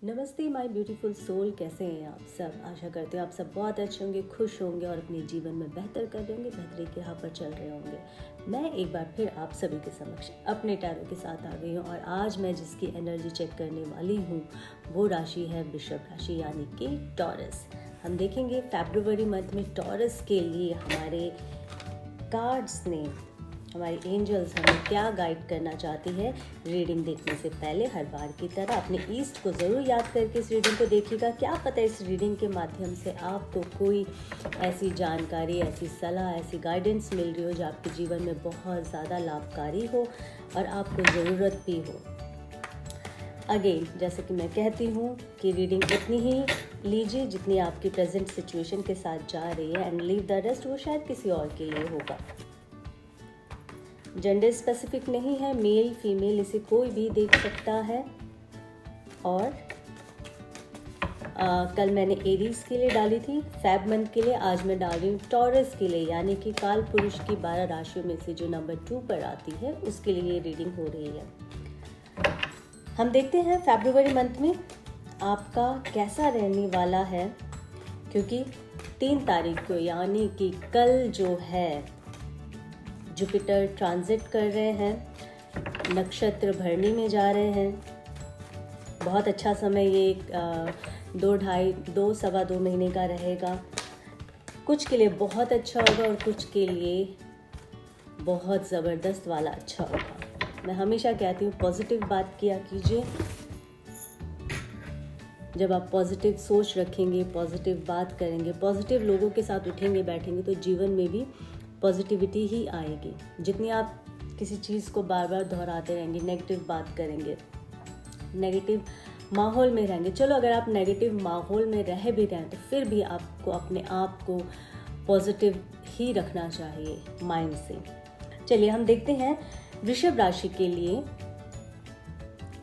नमस्ते my beautiful soul, कैसे हैं आप सब। आशा करते हो आप सब बहुत अच्छे होंगे, खुश होंगे और अपने जीवन में बेहतर कर रहे होंगे, बेहतरी की राह पर चल रहे होंगे। मैं एक बार फिर आप सभी के समक्ष अपने टैरो के साथ आ गई हूँ और आज मैं जिसकी एनर्जी चेक करने वाली हूँ वो राशि है वृषभ राशि, यानी कि टॉरस। हम देखेंगे फरवरी मंथ में टॉरस के लिए हमारे कार्ड्स ने, हमारी एंजल्स हमें क्या गाइड करना चाहती है। रीडिंग देखने से पहले हर बार की तरह अपने ईस्ट को ज़रूर याद करके इस रीडिंग को देखिएगा। क्या पता इस रीडिंग के माध्यम से आपको कोई ऐसी जानकारी, ऐसी सलाह, ऐसी गाइडेंस मिल रही हो जो आपके जीवन में बहुत ज़्यादा लाभकारी हो और आपको ज़रूरत भी हो। अगेन, जैसे कि मैं कहती हूँ कि रीडिंग उतनी ही लीजिए जितनी आपकी प्रेजेंट सिचुएशन के साथ जा रही है, एंड लीव द रेस्ट वो शायद किसी और के लिए होगा। जेंडर स्पेसिफिक नहीं है, मेल फीमेल इसे कोई भी देख सकता है। और कल मैंने एरीज के लिए डाली थी फेब मंथ के लिए, आज मैं डाल रही हूँ टॉरस के लिए, यानी कि काल पुरुष की 12 राशियों में से जो नंबर 2 पर आती है उसके लिए ये रीडिंग हो रही है। हम देखते हैं फरवरी मंथ में आपका कैसा रहने वाला है, क्योंकि 3 तारीख को यानी कि कल जो है जुपिटर ट्रांजिट कर रहे हैं, नक्षत्र भरणी में जा रहे हैं। बहुत अच्छा समय ये 2 महीने का रहेगा। कुछ के लिए बहुत अच्छा होगा और कुछ के लिए बहुत ज़बरदस्त वाला अच्छा होगा। मैं हमेशा कहती हूँ पॉजिटिव बात किया कीजिए। जब आप पॉजिटिव सोच रखेंगे, पॉजिटिव बात करेंगे, पॉजिटिव लोगों के साथ उठेंगे बैठेंगे तो जीवन में भी पॉजिटिविटी ही आएगी। जितनी आप किसी चीज़ को बार बार दोहराते रहेंगे, नेगेटिव बात करेंगे, नेगेटिव माहौल में रहेंगे। चलो अगर आप नेगेटिव माहौल में रह भी रहे हैं तो फिर भी आपको अपने आप को पॉजिटिव ही रखना चाहिए माइंड से। चलिए हम देखते हैं वृषभ राशि के लिए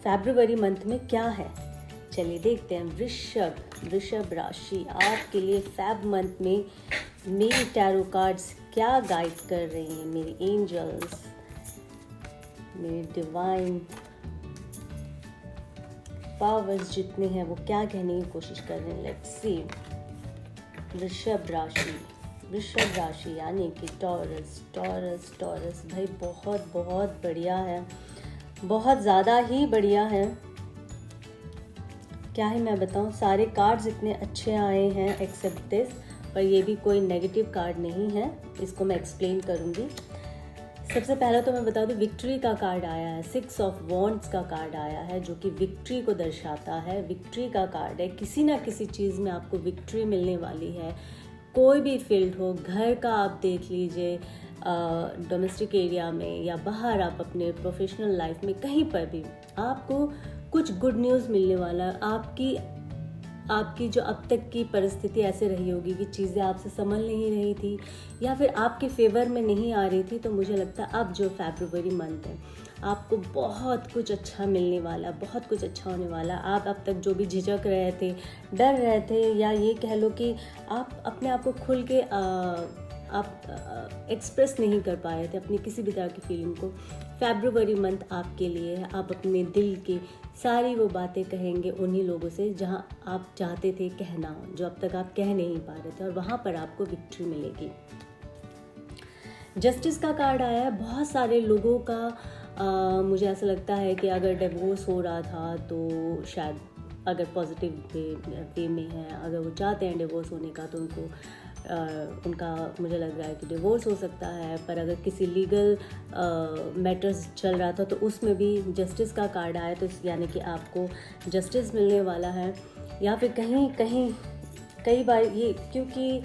फरवरी मंथ में क्या है। चलिए देखते हैं वृषभ राशि आपके लिए फेब मंथ में मेरी टैरो कार्ड्स क्या गाइड कर रही हैं। मेरी एंजल्स, मेरी डिवाइन पावर्स जितने हैं वो क्या कहने की कोशिश कर रहे हैं। Let's see. वृषभ राशि यानी कि टॉरस भाई बहुत बहुत बढ़िया है, बहुत ज़्यादा ही बढ़िया है। क्या ही मैं बताऊं, सारे कार्ड्स इतने अच्छे आए हैं एक्सेप्ट दिस, पर ये भी कोई नेगेटिव कार्ड नहीं है, इसको मैं एक्सप्लेन करूंगी। सबसे पहले तो मैं बता दूं विक्ट्री का कार्ड आया है, 6 ऑफ वॉन्ड्स का कार्ड आया है जो कि विक्ट्री को दर्शाता है। विक्ट्री का कार्ड है, किसी ना किसी चीज़ में आपको विक्ट्री मिलने वाली है। कोई भी फील्ड हो, घर का आप देख लीजिए, डोमेस्टिक एरिया में या बाहर आप अपने प्रोफेशनल लाइफ में कहीं पर भी आपको कुछ गुड न्यूज़ मिलने वाला है। आपकी जो अब तक की परिस्थिति ऐसे रही होगी कि चीज़ें आपसे संभल नहीं रही थी या फिर आपके फेवर में नहीं आ रही थी, तो मुझे लगता है अब जो फरवरी मंथ है आपको बहुत कुछ अच्छा मिलने वाला, बहुत कुछ अच्छा होने वाला। आप अब तक जो भी झिझक रहे थे, डर रहे थे, या ये कह लो कि आप अपने आप को खुल के आप एक्सप्रेस नहीं कर पा रहे थे अपनी किसी भी तरह की फीलिंग को, फरवरी मंथ आपके लिए है। आप अपने दिल की सारी वो बातें कहेंगे उन्हीं लोगों से जहां आप चाहते थे कहना, जो अब तक आप कह नहीं पा रहे थे, और वहां पर आपको विक्ट्री मिलेगी। जस्टिस का कार्ड आया है। बहुत सारे लोगों का मुझे ऐसा लगता है कि अगर डिवोर्स हो रहा था तो शायद, अगर पॉजिटिव वे में है, अगर वो चाहते हैं डिवोर्स होने का तो उनका मुझे लग रहा है कि डिवोर्स हो सकता है। पर अगर किसी लीगल मैटर्स चल रहा था तो उसमें भी जस्टिस का कार्ड आया, तो यानी कि आपको जस्टिस मिलने वाला है। या फिर कई बार ये, क्योंकि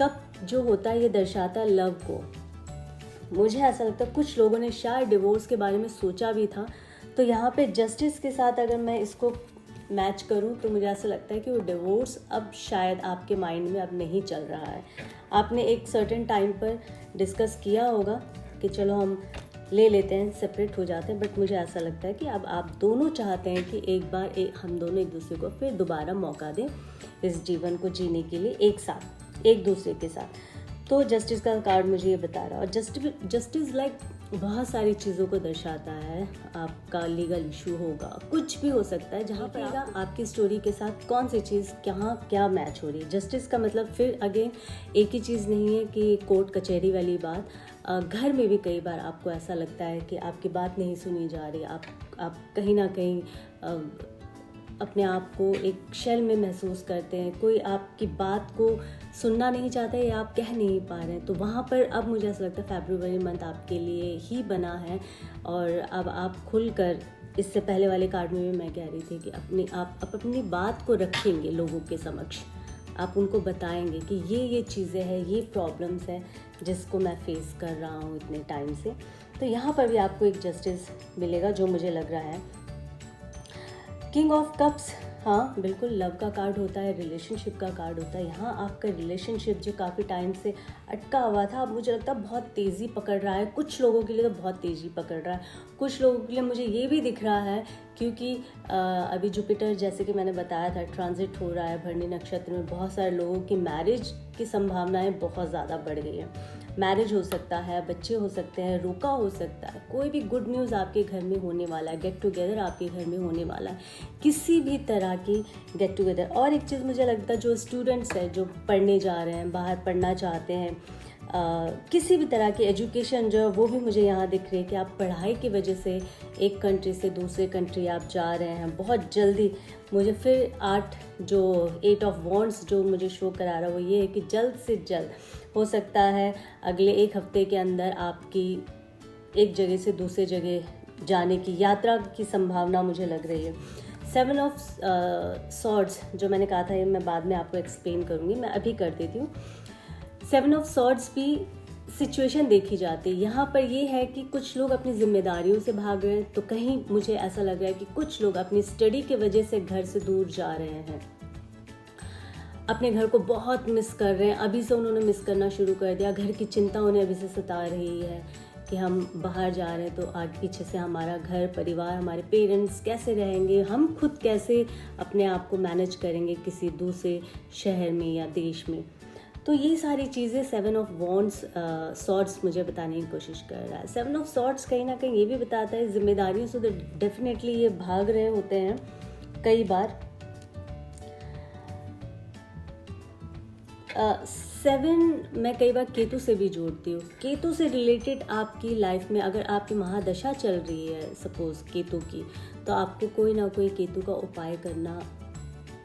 कप जो होता है ये दर्शाता है लव को। मुझे ऐसा लगता है कुछ लोगों ने शायद डिवोर्स के बारे में सोचा भी था, तो यहाँ पे जस्टिस के साथ अगर मैं इसको मैच करूं तो मुझे ऐसा लगता है कि वो डिवोर्स अब शायद आपके माइंड में अब नहीं चल रहा है। आपने एक सर्टेन टाइम पर डिस्कस किया होगा कि चलो हम ले लेते हैं, सेपरेट हो जाते हैं, बट मुझे ऐसा लगता है कि अब आप दोनों चाहते हैं कि एक बार हम दोनों एक दूसरे को फिर दोबारा मौका दें इस जीवन को जीने के लिए एक साथ, एक दूसरे के साथ। तो जस्टिस का कार्ड मुझे ये बता रहा है। और जस्टिस लाइक बहुत सारी चीज़ों को दर्शाता है। आपका लीगल इशू होगा, कुछ भी हो सकता है, जहाँ पर आपकी स्टोरी के साथ कौन सी चीज़ कहाँ क्या मैच हो रही है। जस्टिस का मतलब फिर अगेन एक ही चीज़ नहीं है कि कोर्ट कचहरी वाली बात। घर में भी कई बार आपको ऐसा लगता है कि आपकी बात नहीं सुनी जा रही, आप कहीं ना कहीं अपने आप को एक शेल में महसूस करते हैं, कोई आपकी बात को सुनना नहीं चाहता या आप कह नहीं पा रहे हैं। तो वहाँ पर अब मुझे ऐसा लगता है फरवरी मंथ आपके लिए ही बना है। और अब आप खुलकर, इससे पहले वाले कार्ड में भी मैं कह रही थी कि आप अपनी बात को रखेंगे लोगों के समक्ष, आप उनको बताएंगे कि ये चीज़ें हैं, ये प्रॉब्लम्स हैं जिसको मैं फेस कर रहा हूँ इतने टाइम से। तो यहाँ पर भी आपको एक जस्टिस मिलेगा जो मुझे लग रहा है। किंग ऑफ कप्स, हाँ बिल्कुल लव का कार्ड होता है, रिलेशनशिप का कार्ड होता है। यहाँ आपका रिलेशनशिप जो काफ़ी टाइम से अटका हुआ था, अब मुझे लगता है बहुत तेज़ी पकड़ रहा है। कुछ लोगों के लिए तो बहुत तेज़ी पकड़ रहा है, कुछ लोगों के लिए मुझे ये भी दिख रहा है क्योंकि अभी जुपिटर, जैसे कि मैंने बताया था, ट्रांजिट हो रहा है भरणी नक्षत्र में। बहुत सारे लोगों की मैरिज की संभावनाएं बहुत ज़्यादा बढ़ गई हैं। मैरिज हो सकता है, बच्चे हो सकते हैं, रोका हो सकता है, कोई भी गुड न्यूज़ आपके घर में होने वाला है, गेट टुगेदर आपके घर में होने वाला है, किसी भी तरह की गेट टुगेदर। और एक चीज़ मुझे लगता है, जो स्टूडेंट्स हैं, जो पढ़ने जा रहे हैं, बाहर पढ़ना चाहते हैं, किसी भी तरह की एजुकेशन जो है वो भी मुझे यहाँ दिख रही है कि आप पढ़ाई की वजह से एक कंट्री से दूसरे कंट्री आप जा रहे हैं बहुत जल्दी। मुझे फिर 8 ऑफ वॉन्ड्स जो मुझे शो करा रहा है वो ये है कि जल्द से जल्द हो सकता है अगले एक हफ्ते के अंदर आपकी एक जगह से दूसरे जगह जाने की यात्रा की संभावना मुझे लग रही है। 7 ऑफ सॉर्ड्स जो मैंने कहा था ये मैं बाद में आपको एक्सप्लेन करूँगी, मैं अभी कर देती हूँ। 7 ऑफ सॉर्ड्स भी सिचुएशन देखी जाती है। यहाँ पर ये है कि कुछ लोग अपनी जिम्मेदारियों से भाग रहे हैं, तो कहीं मुझे ऐसा लग रहा है कि कुछ लोग अपनी स्टडी की वजह से घर से दूर जा रहे हैं, अपने घर को बहुत मिस कर रहे हैं। अभी से उन्होंने मिस करना शुरू कर दिया, घर की चिंता उन्हें अभी से सता रही है कि हम बाहर जा रहे हैं तो आगे पीछे से हमारा घर परिवार, हमारे पेरेंट्स कैसे रहेंगे, हम खुद कैसे अपने आप को मैनेज करेंगे किसी दूसरे शहर में या देश में। तो ये सारी चीज़ें 7 ऑफ वॉन्ड्स सॉर्ड्स मुझे बताने की कोशिश कर रहा है। 7 ऑफ सॉर्ड्स कहीं ना कहीं ये भी बताता है जिम्मेदारियों से तो डेफिनेटली ये भाग रहे होते हैं कई बार। 7 मैं कई बार केतु से भी जोड़ती हूँ। केतु से रिलेटेड आपकी लाइफ में अगर आपकी महादशा चल रही है सपोज केतु की, तो आपको कोई ना कोई केतु का उपाय करना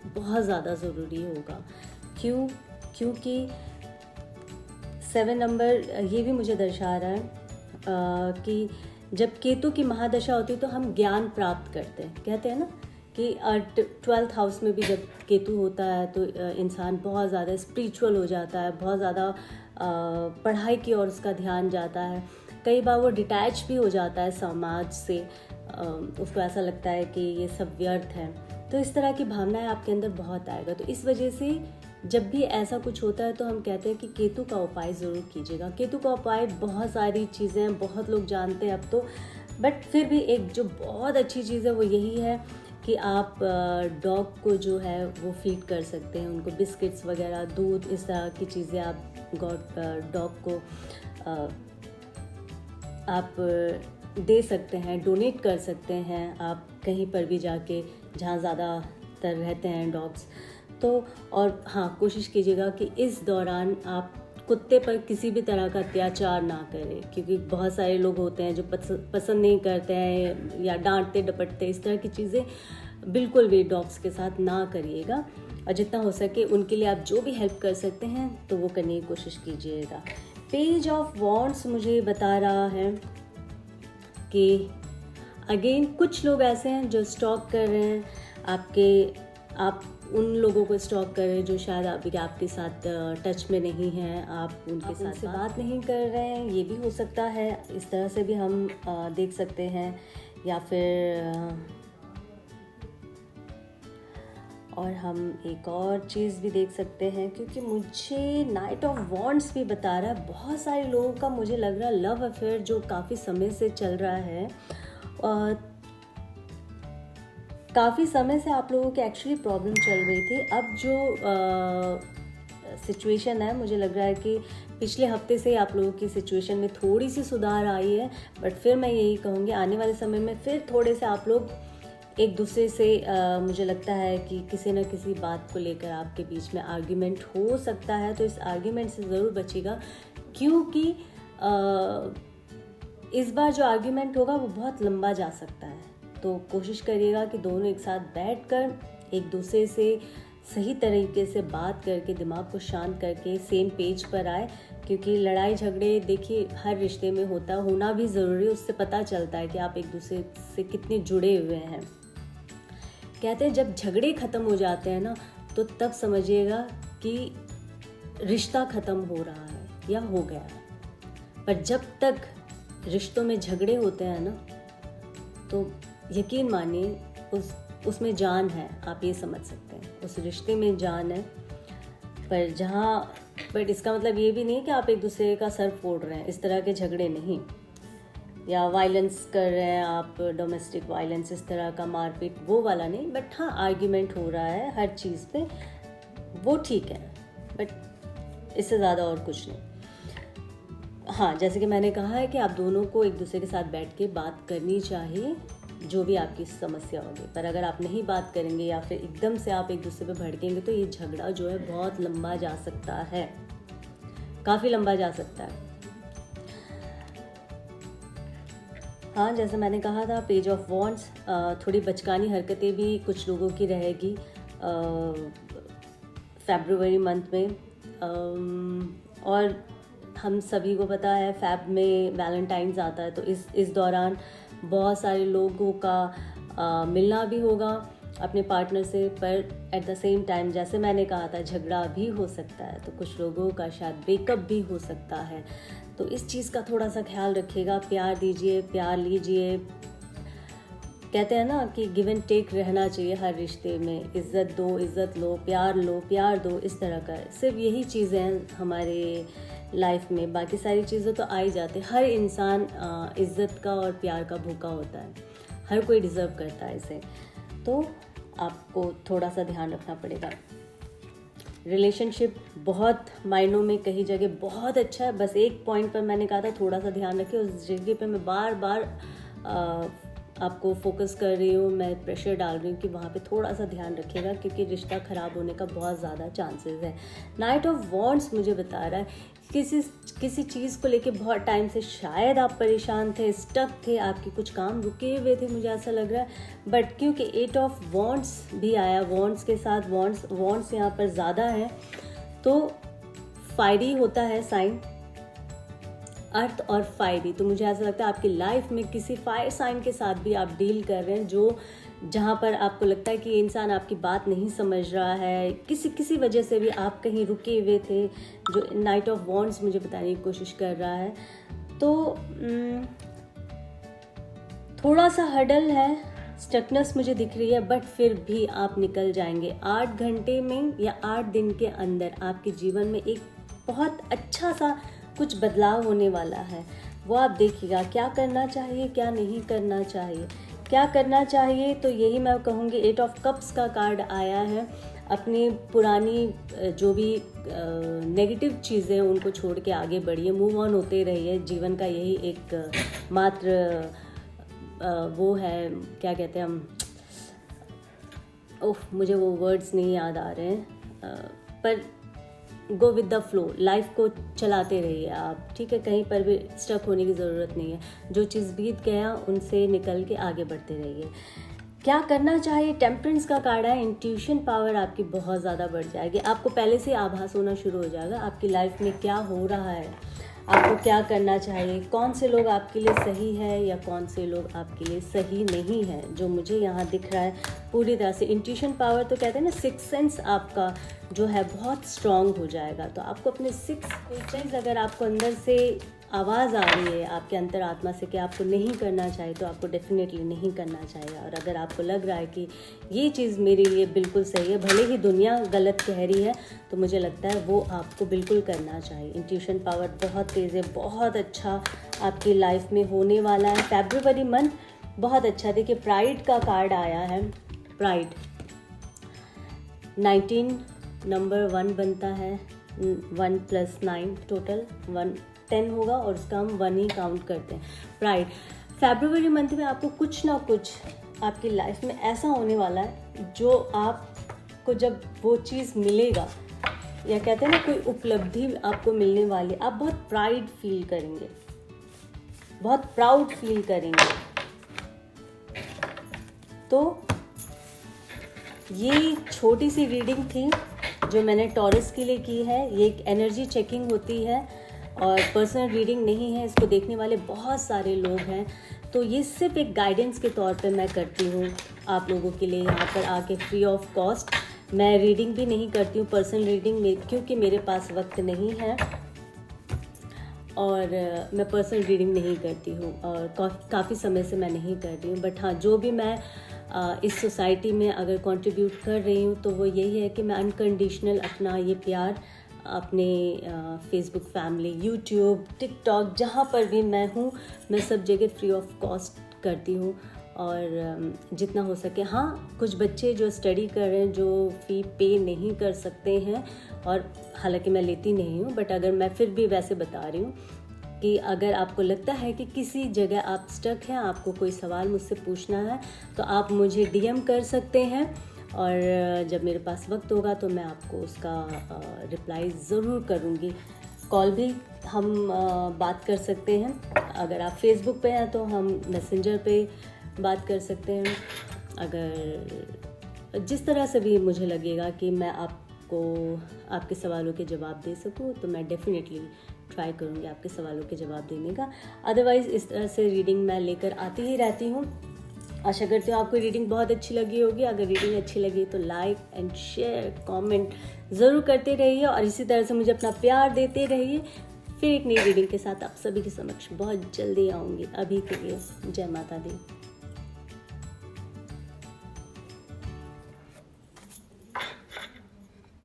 बहुत ज़्यादा ज़रूरी होगा। क्यों? क्योंकि 7 नंबर ये भी मुझे दर्शा रहा है कि जब केतु की महादशा होती है तो हम ज्ञान प्राप्त करते हैं। कहते हैं ना कि 12th हाउस में भी जब केतु होता है तो इंसान बहुत ज़्यादा स्पिरिचुअल हो जाता है, बहुत ज़्यादा पढ़ाई की ओर उसका ध्यान जाता है। कई बार वो डिटैच भी हो जाता है समाज से, उसको ऐसा लगता है कि ये सब व्यर्थ है। तो इस तरह की भावनाएं आपके अंदर बहुत आएगा। तो इस वजह से जब भी ऐसा कुछ होता है तो हम कहते हैं कि केतु का उपाय ज़रूर कीजिएगा। केतु का उपाय बहुत सारी चीज़ें बहुत लोग जानते हैं अब तो, बट फिर भी एक जो बहुत अच्छी चीज़ है वो यही है कि आप डॉग को जो है वो फीड कर सकते हैं, उनको बिस्किट्स वगैरह, दूध, इस तरह की चीज़ें आप डॉग को आप दे सकते हैं, डोनेट कर सकते हैं आप कहीं पर भी जाके जहाँ ज़्यादातर रहते हैं डॉग्स। तो और हाँ, कोशिश कीजिएगा कि इस दौरान आप कुत्ते पर किसी भी तरह का अत्याचार ना करें, क्योंकि बहुत सारे लोग होते हैं जो पसंद नहीं करते हैं या डांटते डपटते, इस तरह की चीज़ें बिल्कुल भी डॉग्स के साथ ना करिएगा। और जितना हो सके उनके लिए आप जो भी हेल्प कर सकते हैं तो वो करने की कोशिश कीजिएगा। पेज ऑफ वॉन्ड्स मुझे बता रहा है कि अगेन कुछ लोग ऐसे हैं जो स्टॉक कर रहे हैं आप उन लोगों को स्टॉक कर रहे हैं जो शायद अभी आपके साथ टच में नहीं हैं, आप उनके साथ से बात नहीं कर रहे हैं, ये भी हो सकता है। इस तरह से भी हम देख सकते हैं। या फिर और हम एक और चीज़ भी देख सकते हैं, क्योंकि मुझे नाइट ऑफ वॉन्ड्स भी बता रहा है बहुत सारे लोगों का मुझे लग रहा है लव अफेयर जो काफ़ी समय से चल रहा है। काफ़ी समय से आप लोगों की एक्चुअली प्रॉब्लम चल रही थी। अब जो सिचुएशन है, मुझे लग रहा है कि पिछले हफ्ते से आप लोगों की सिचुएशन में थोड़ी सी सुधार आई है, बट फिर मैं यही कहूँगी आने वाले समय में फिर थोड़े से आप लोग एक दूसरे से मुझे लगता है कि किसी न किसी बात को लेकर आपके बीच में आर्ग्यूमेंट हो सकता है, तो इस आर्ग्यूमेंट से ज़रूर बचिएगा, क्योंकि इस बार जो आर्ग्यूमेंट होगा वो बहुत लंबा जा सकता है। तो कोशिश करिएगा कि दोनों एक साथ बैठकर एक दूसरे से सही तरीके से बात करके दिमाग को शांत करके सेम पेज पर आए, क्योंकि लड़ाई झगड़े देखिए हर रिश्ते में होना भी ज़रूरी है, उससे पता चलता है कि आप एक दूसरे से कितने जुड़े हुए हैं। कहते हैं जब झगड़े ख़त्म हो जाते हैं ना, तो तब समझिएगा कि रिश्ता ख़त्म हो रहा है या हो गया है। पर जब तक रिश्तों में झगड़े होते हैं ना, तो यकीन मानिए उसमें जान है, आप ये समझ सकते हैं उस रिश्ते में जान है। पर इसका मतलब ये भी नहीं कि आप एक दूसरे का सर फोड़ रहे हैं, इस तरह के झगड़े नहीं, या वायलेंस कर रहे हैं आप, डोमेस्टिक वायलेंस इस तरह का मारपीट वो वाला नहीं, बट हाँ आर्ग्यूमेंट हो रहा है हर चीज़ पे, वो ठीक है, बट इससे ज़्यादा और कुछ नहीं। हाँ, जैसे कि मैंने कहा है कि आप दोनों को एक दूसरे के साथ बैठ के बात करनी चाहिए, जो भी आपकी समस्या होगी। पर अगर आप नहीं बात करेंगे या फिर एकदम से आप एक दूसरे पे भड़केंगे, तो ये झगड़ा जो है बहुत लंबा जा सकता है, काफ़ी लंबा जा सकता है। हाँ, जैसे मैंने कहा था पेज ऑफ वॉन्ड्स, थोड़ी बचकानी हरकतें भी कुछ लोगों की रहेगी फरवरी मंथ में, और हम सभी को पता है फैब में वैलेंटाइंस आता है, तो इस दौरान बहुत सारे लोगों का मिलना भी होगा अपने पार्टनर से, पर एट द सेम टाइम जैसे मैंने कहा था झगड़ा भी हो सकता है, तो कुछ लोगों का शायद ब्रेकअप भी हो सकता है। तो इस चीज़ का थोड़ा सा ख्याल रखिएगा, प्यार दीजिए, प्यार लीजिए। कहते हैं ना कि गिव एंड टेक रहना चाहिए हर रिश्ते में, इज़्ज़त दो, इज़्ज़त लो, प्यार दो, इस तरह का सिर्फ यही चीज़ें हैं हमारे लाइफ में, बाकी सारी चीज़ें तो आ ही जाती है। हर इंसान इज़्ज़त का और प्यार का भूखा होता है, हर कोई डिज़र्व करता है इसे, तो आपको थोड़ा सा ध्यान रखना पड़ेगा। रिलेशनशिप बहुत मायनों में कई जगह बहुत अच्छा है, बस एक पॉइंट पर मैंने कहा था थोड़ा सा ध्यान रखिए, उस जगह पे मैं बार बार आपको फोकस कर रही हूँ, मैं प्रेशर डाल रही हूँ कि वहाँ पे थोड़ा सा ध्यान रखिएगा, क्योंकि रिश्ता ख़राब होने का बहुत ज़्यादा चांसेस है। नाइट ऑफ वॉन्ड्स मुझे बता रहा है किसी चीज़ को लेके बहुत टाइम से शायद आप परेशान थे, स्टक थे, आपके कुछ काम रुके हुए थे, मुझे ऐसा लग रहा है, बट क्योंकि 8 ऑफ वॉन्ड्स भी आया, वॉन्ड्स के साथ वॉन्ड्स यहाँ पर ज़्यादा है, तो फायरी होता है साइन, अर्थ और फायरी, तो मुझे ऐसा लगता है आपकी लाइफ में किसी फायर साइन के साथ भी आप डील कर रहे हैं, जहाँ पर आपको लगता है कि ये इंसान आपकी बात नहीं समझ रहा है, किसी वजह से भी आप कहीं रुके हुए थे, जो नाइट ऑफ वॉन्ड्स मुझे बताने की कोशिश कर रहा है। तो थोड़ा सा हडल है, स्टकनेस मुझे दिख रही है, बट फिर भी आप निकल जाएंगे 8 घंटे में या 8 दिन के अंदर। आपके जीवन में एक बहुत अच्छा सा कुछ बदलाव होने वाला है, वो आप देखिएगा। क्या करना चाहिए, क्या नहीं करना चाहिए। क्या करना चाहिए तो यही मैं कहूँगी, 8 ऑफ कप्स का कार्ड आया है। अपनी पुरानी जो भी नेगेटिव चीज़ें उनको छोड़ के आगे बढ़िए, मूव ऑन होते रहिए। जीवन का यही एक मात्र वो है, क्या कहते हैं हम, मुझे वो वर्ड्स नहीं याद आ रहे हैं, पर go with the flow, life को चलाते रहिए आप, ठीक है। कहीं पर भी स्टक होने की ज़रूरत नहीं है, जो चीज़ बीत गया उनसे निकल के आगे बढ़ते रहिए। क्या करना चाहिए, टेम्परेंस का कार्ड है। इंट्यूशन पावर आपकी बहुत ज़्यादा बढ़ जाएगी, आपको पहले से आभास होना शुरू हो जाएगा आपकी लाइफ में क्या हो रहा है, आपको क्या करना चाहिए, कौन से लोग आपके लिए सही है या कौन से लोग आपके लिए सही नहीं है, जो मुझे यहाँ दिख रहा है पूरी तरह से। इंट्यूशन पावर तो कहते हैं ना, सिक्स सेंस आपका जो है बहुत स्ट्रांग हो जाएगा। तो आपको अपने चीज़ अगर आपको अंदर से आवाज़ आ रही है आपके अंतरात्मा से कि आपको नहीं करना चाहिए, तो आपको डेफिनेटली नहीं करना चाहिए। और अगर आपको लग रहा है कि ये चीज़ मेरे लिए बिल्कुल सही है, भले ही दुनिया गलत कह रही है, तो मुझे लगता है वो आपको बिल्कुल करना चाहिए। इंट्यूशन पावर बहुत तेज़ है, बहुत अच्छा आपकी लाइफ में होने वाला है। फरवरी मंथ बहुत अच्छा। देखिए प्राइड का कार्ड आया है, प्राइड 19 नंबर 1 बनता है, 1 + 9 टोटल 10 होगा और उसका हम 1 ही काउंट करते हैं। प्राइड, फरवरी मंथ में आपको कुछ ना कुछ आपकी लाइफ में ऐसा होने वाला है जो आपको जब वो चीज़ मिलेगा या कहते हैं ना कोई उपलब्धि आपको मिलने वाली, आप बहुत प्राइड फील करेंगे, बहुत प्राउड फील करेंगे। तो ये छोटी सी रीडिंग थी जो मैंने टॉरस के लिए की है। ये एक एनर्जी चेकिंग होती है और पर्सनल रीडिंग नहीं है। इसको देखने वाले बहुत सारे लोग हैं, तो ये सिर्फ एक गाइडेंस के तौर पे मैं करती हूँ आप लोगों के लिए यहाँ पर आके फ्री ऑफ कॉस्ट। मैं रीडिंग भी नहीं करती हूँ पर्सनल रीडिंग में, क्योंकि मेरे पास वक्त नहीं है और मैं पर्सनल रीडिंग नहीं करती हूँ और काफ़ी समय से मैं नहीं कर रही हूँ। बट हाँ, जो भी मैं इस सोसाइटी में अगर कंट्रीब्यूट कर रही हूँ तो वो यही है कि मैं अनकंडीशनल अपना ये प्यार अपने फेसबुक फैमिली, यूट्यूब, टिकटॉक, जहाँ पर भी मैं हूँ, मैं सब जगह फ्री ऑफ कॉस्ट करती हूँ और जितना हो सके। हाँ, कुछ बच्चे जो स्टडी कर रहे हैं, जो फ़ी पे नहीं कर सकते हैं, और हालांकि मैं लेती नहीं हूँ, बट अगर मैं फिर भी वैसे बता रही हूँ कि अगर आपको लगता है कि किसी जगह आप स्टक हैं, आपको कोई सवाल मुझसे पूछना है, तो आप मुझे डीएम कर सकते हैं और जब मेरे पास वक्त होगा तो मैं आपको उसका रिप्लाई ज़रूर करूँगी। कॉल भी हम बात कर सकते हैं। अगर आप फेसबुक पे हैं तो हम मैसेंजर पे बात कर सकते हैं। अगर जिस तरह से भी मुझे लगेगा कि मैं आपको आपके सवालों के जवाब दे सकूं तो मैं डेफिनेटली ट्राई करूंगी आपके सवालों के जवाब देने का। अदरवाइज़ इस तरह से रीडिंग मैं लेकर आती ही रहती हूँ। आशा करती हूँ आपको रीडिंग बहुत अच्छी लगी होगी। अगर रीडिंग अच्छी लगी तो लाइक एंड शेयर, कमेंट ज़रूर करते रहिए और इसी तरह से मुझे अपना प्यार देते रहिए। फिर एक नई रीडिंग के साथ आप सभी के समक्ष बहुत जल्दी आऊँगी। अभी के लिए जय माता दी।